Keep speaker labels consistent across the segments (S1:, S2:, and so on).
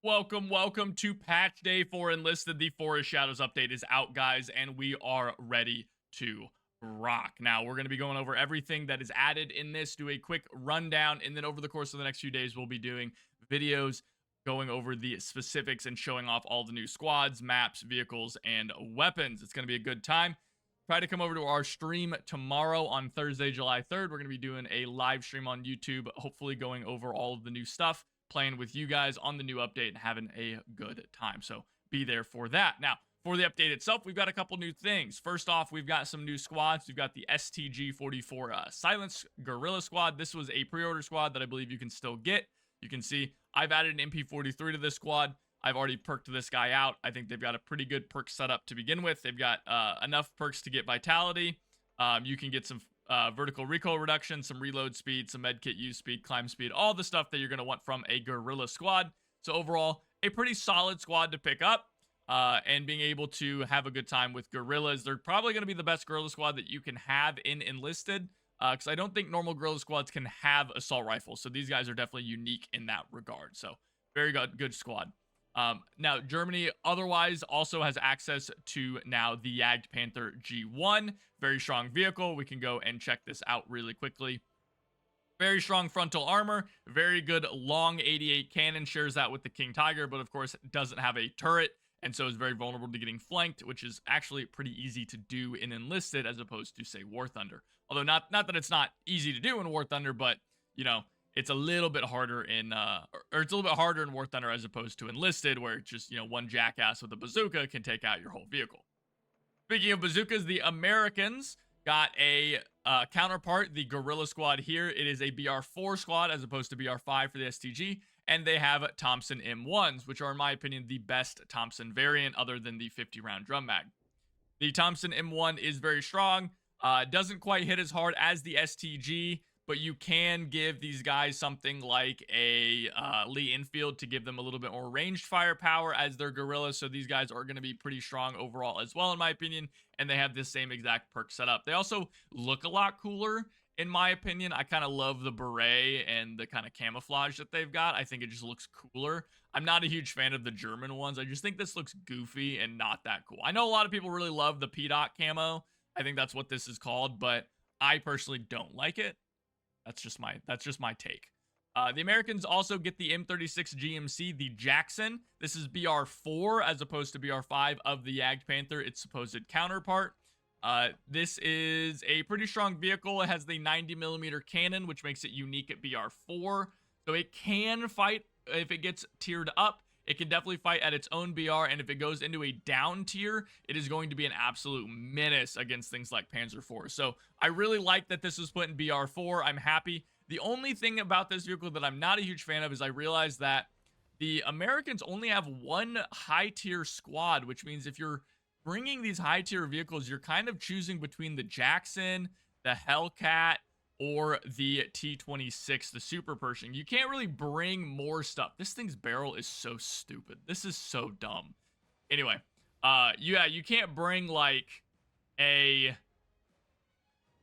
S1: Welcome to patch day for Enlisted. The Forest Shadows update is out, guys, and we are ready to rock. Now, we're going to be going over everything that is added in this, do a quick rundown, and then over the course of the next few days, we'll be doing videos going over the specifics and showing off all the new squads, maps, vehicles, and weapons. It's going to be a good time. Try to come over to our stream tomorrow on Thursday, July 3rd. We're going to be doing a live stream on YouTube, hopefully going over all of the new stuff, playing with you guys on the new update and having a good time. So be there for that. Now, for the update itself, we've got a couple new things. First off, we've got some new squads. We've got the STG-44 Silence Guerrilla Squad. This was a pre-order squad that I believe you can still get. You can see I've added an MP43 to this squad. I've already perked this guy out. I think they've got a pretty good perk setup to begin with. They've got enough perks to get vitality. You can get some vertical recoil reduction, some reload speed, some medkit use speed, climb speed, all the stuff that you're going to want from a guerrilla squad. So overall, a pretty solid squad to pick up and being able to have a good time with guerrillas. They're probably going to be the best guerrilla squad that you can have in Enlisted because I don't think normal guerrilla squads can have assault rifles. So these guys are definitely unique in that regard. So very good squad. Now, Germany otherwise also has access to now the Jagd Panther G1. Very strong vehicle. We can go and check this out really quickly. Very strong frontal armor. Very good long 88 cannon. Shares that with the King Tiger, but of course doesn't have a turret. And so is very vulnerable to getting flanked, which is actually pretty easy to do in Enlisted as opposed to, say, War Thunder. Although not that it's not easy to do in War Thunder, but, you know, it's a little bit harder in, or it's a little bit harder in War Thunder as opposed to Enlisted, where just, you know, one jackass with a bazooka can take out your whole vehicle. Speaking of bazookas, the Americans got a counterpart, the Guerrilla Squad here. It is a BR4 squad as opposed to BR5 for the STG, and they have Thompson M1s, which are, in my opinion, the best Thompson variant other than the 50-round drum mag. The Thompson M1 is very strong, doesn't quite hit as hard as the STG, but you can give these guys something like a Lee Enfield to give them a little bit more ranged firepower as their guerrillas. So these guys are going to be pretty strong overall as well, in my opinion. And they have this same exact perk setup. They also look a lot cooler, in my opinion. I kind of love the beret and the kind of camouflage that they've got. I think it just looks cooler. I'm not a huge fan of the German ones. I just think this looks goofy and not that cool. I know a lot of people really love the P-Dot camo. I think that's what this is called, but I personally don't like it. That's just my take. The Americans also get the M36 GMC, the Jackson. This is BR4 as opposed to BR5 of the Jagd Panther, its supposed counterpart. This is a pretty strong vehicle. It has the 90mm cannon, which makes it unique at BR4. So it can fight if it gets tiered up. It can definitely fight at its own BR, and if it goes into a down tier, it is going to be an absolute menace against things like Panzer IV. So I really like that this was put in BR4. I'm happy. The only thing about this vehicle that I'm not a huge fan of is I realized that the Americans only have one high-tier squad, which means if you're bringing these high-tier vehicles, you're kind of choosing between the Jackson, the Hellcat, or the T-26, the Super Pershing. You can't really bring more stuff. This thing's barrel is so stupid. This is so dumb. Anyway, yeah, you can't bring like a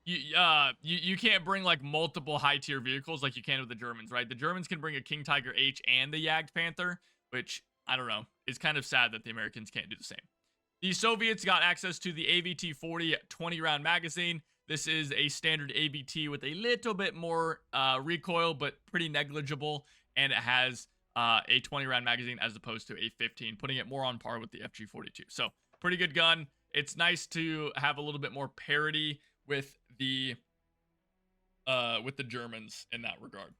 S1: you can't bring like multiple high tier vehicles like you can with the Germans, right? The Germans can bring a King Tiger H and the Jagd Panther, which I don't know. It's kind of sad that the Americans can't do the same. The Soviets got access to the AVT-40 20-round magazine. This is a standard AVT with a little bit more recoil, but pretty negligible. And it has a 20-round magazine as opposed to a 15, putting it more on par with the FG-42. So pretty good gun. It's nice to have a little bit more parity with the Germans in that regard.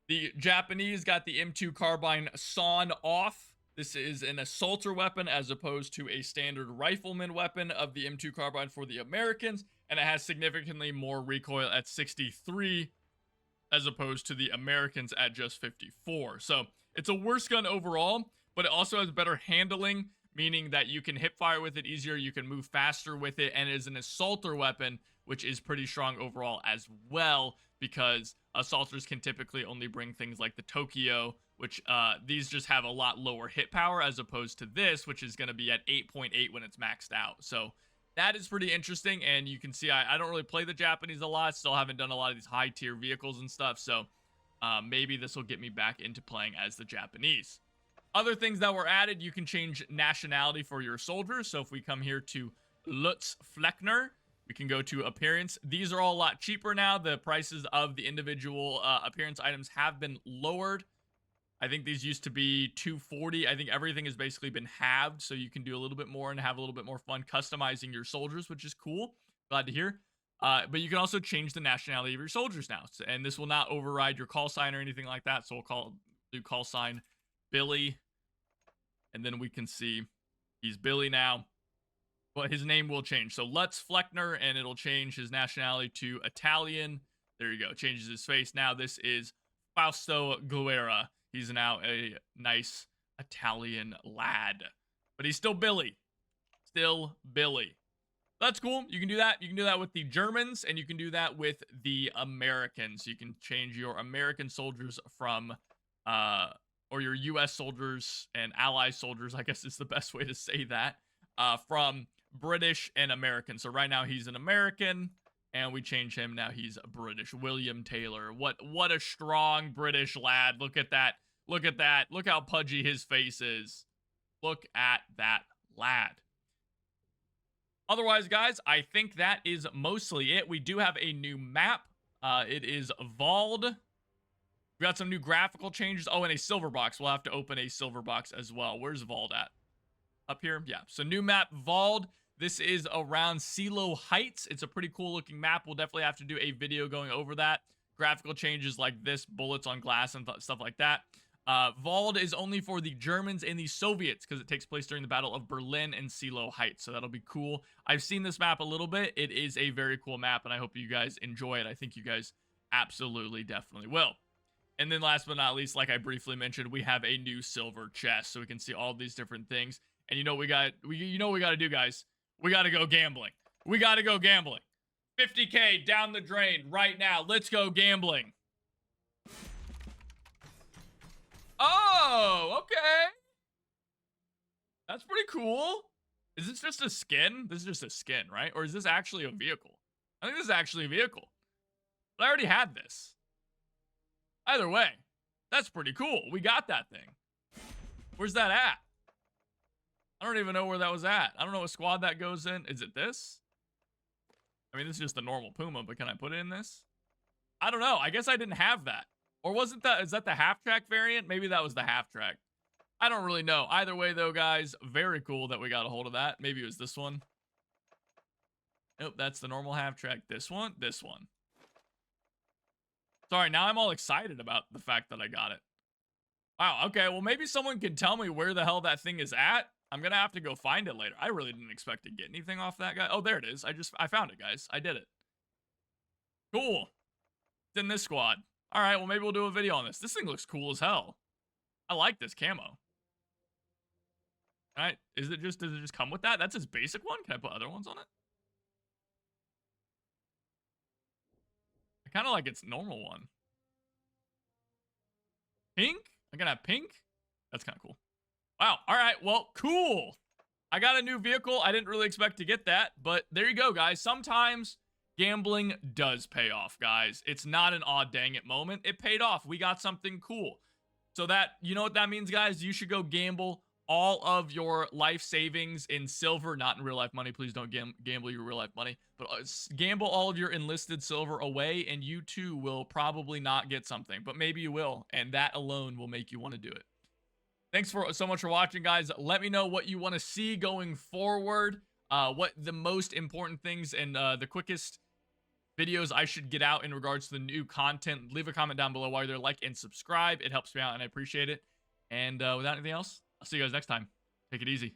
S1: The Japanese got the M2 carbine sawn off. This is an assaulter weapon as opposed to a standard rifleman weapon of the M2 carbine for the Americans. And it has significantly more recoil at 63 as opposed to the Americans at just 54. So it's a worse gun overall, but it also has better handling, meaning that you can hip fire with it easier, you can move faster with it, and it is an assaulter weapon, which is pretty strong overall as well, because assaulters can typically only bring things like the Tokyo, which these just have a lot lower hit power as opposed to this, which is going to be at 8.8 when it's maxed out. So that is pretty interesting, and you can see I don't really play the Japanese a lot. Still haven't done a lot of these high-tier vehicles and stuff, so maybe this will get me back into playing as the Japanese. Other things that were added, you can change nationality for your soldiers. So if we come here to Lutz Fleckner, we can go to appearance. These are all a lot cheaper now. The prices of the individual appearance items have been lowered. I think these used to be $240. I think everything has basically been halved, so you can do a little bit more and have a little bit more fun customizing your soldiers, which is cool. Glad to hear. But you can also change the nationality of your soldiers now, and this will not override your call sign or anything like that. So we'll do call sign Billy, and then we can see he's Billy now, but his name will change. So Lutz Fleckner, and it'll change his nationality to Italian. There you go. Changes his face. Now this is Fausto Guerra. He's now a nice Italian lad, but he's still Billy. Still Billy. That's cool. You can do that. You can do that with the Germans, and you can do that with the Americans. You can change your American soldiers from, or your U.S. soldiers and ally soldiers, I guess is the best way to say that, from British and American. So right now he's an American, and we change him. Now he's a British. William Taylor. What a strong British lad. Look at that. Look at that. Look how pudgy his face is. Look at that lad. Otherwise, guys, I think that is mostly it. We do have a new map. It is Vald. We got some new graphical changes. Oh, and a silver box. We'll have to open a silver box as well. Where's Vald at? Up here? Yeah. So new map, Vald. This is around Silo Heights. It's a pretty cool looking map. We'll definitely have to do a video going over that. Graphical changes like this, bullets on glass and stuff like that. Vald is only for the Germans and the Soviets because it takes place during the Battle of Berlin and Silo Heights. So that'll be cool. I've seen this map a little bit. It is a very cool map, and I hope you guys enjoy it. I think you guys absolutely definitely will. And then last but not least, like I briefly mentioned, we have a new silver chest, so we can see all these different things. And you know what we got to do, guys? We got to go gambling. We got to go gambling. 50K down the drain right now. Let's go gambling. Oh, okay. That's pretty cool. Is this just a skin? This is just a skin, right? Or is this actually a vehicle? I think this is actually a vehicle. But I already had this. Either way, that's pretty cool. We got that thing. Where's that at? I don't even know where that was at. I don't know what squad that goes in. Is it this? I mean, this is just a normal Puma, but can I put it in this? I don't know. I guess I didn't have that. Or wasn't that, is that the half-track variant? Maybe that was the half-track. I don't really know. Either way, though, guys, very cool that we got a hold of that. Maybe it was this one. Nope, that's the normal half-track. This one, this one. Sorry, now I'm all excited about the fact that I got it. Wow, okay, well, maybe someone can tell me where the hell that thing is at. I'm gonna have to go find it later. I really didn't expect to get anything off that guy. Oh, there it is. I found it, guys. I did it. Cool. It's in this squad. All right, well, maybe we'll do a video on this. This thing looks cool as hell. I like this camo. All right, does it just come with that? That's his basic one? Can I put other ones on it? I kind of like its normal one. Pink? I gotta have pink? That's kind of cool. Wow, all right, well, cool. I got a new vehicle. I didn't really expect to get that, but there you go, guys. Sometimes gambling does pay off, guys. It's not an aw dang it moment. It paid off. We got something cool. So that, you know what that means, guys? You should go gamble all of your life savings in silver, not in real life money. Please don't gamble your real life money, but gamble all of your enlisted silver away, and you too will probably not get something, but maybe you will, and that alone will make you want to do it. Thanks so much for watching, guys. Let me know what you want to see going forward, what the most important things and the quickest videos I should get out in regards to the new content. Leave a comment down below while you're there, like and subscribe. It helps me out and I appreciate it. And without anything else, I'll see you guys next time. Take it easy.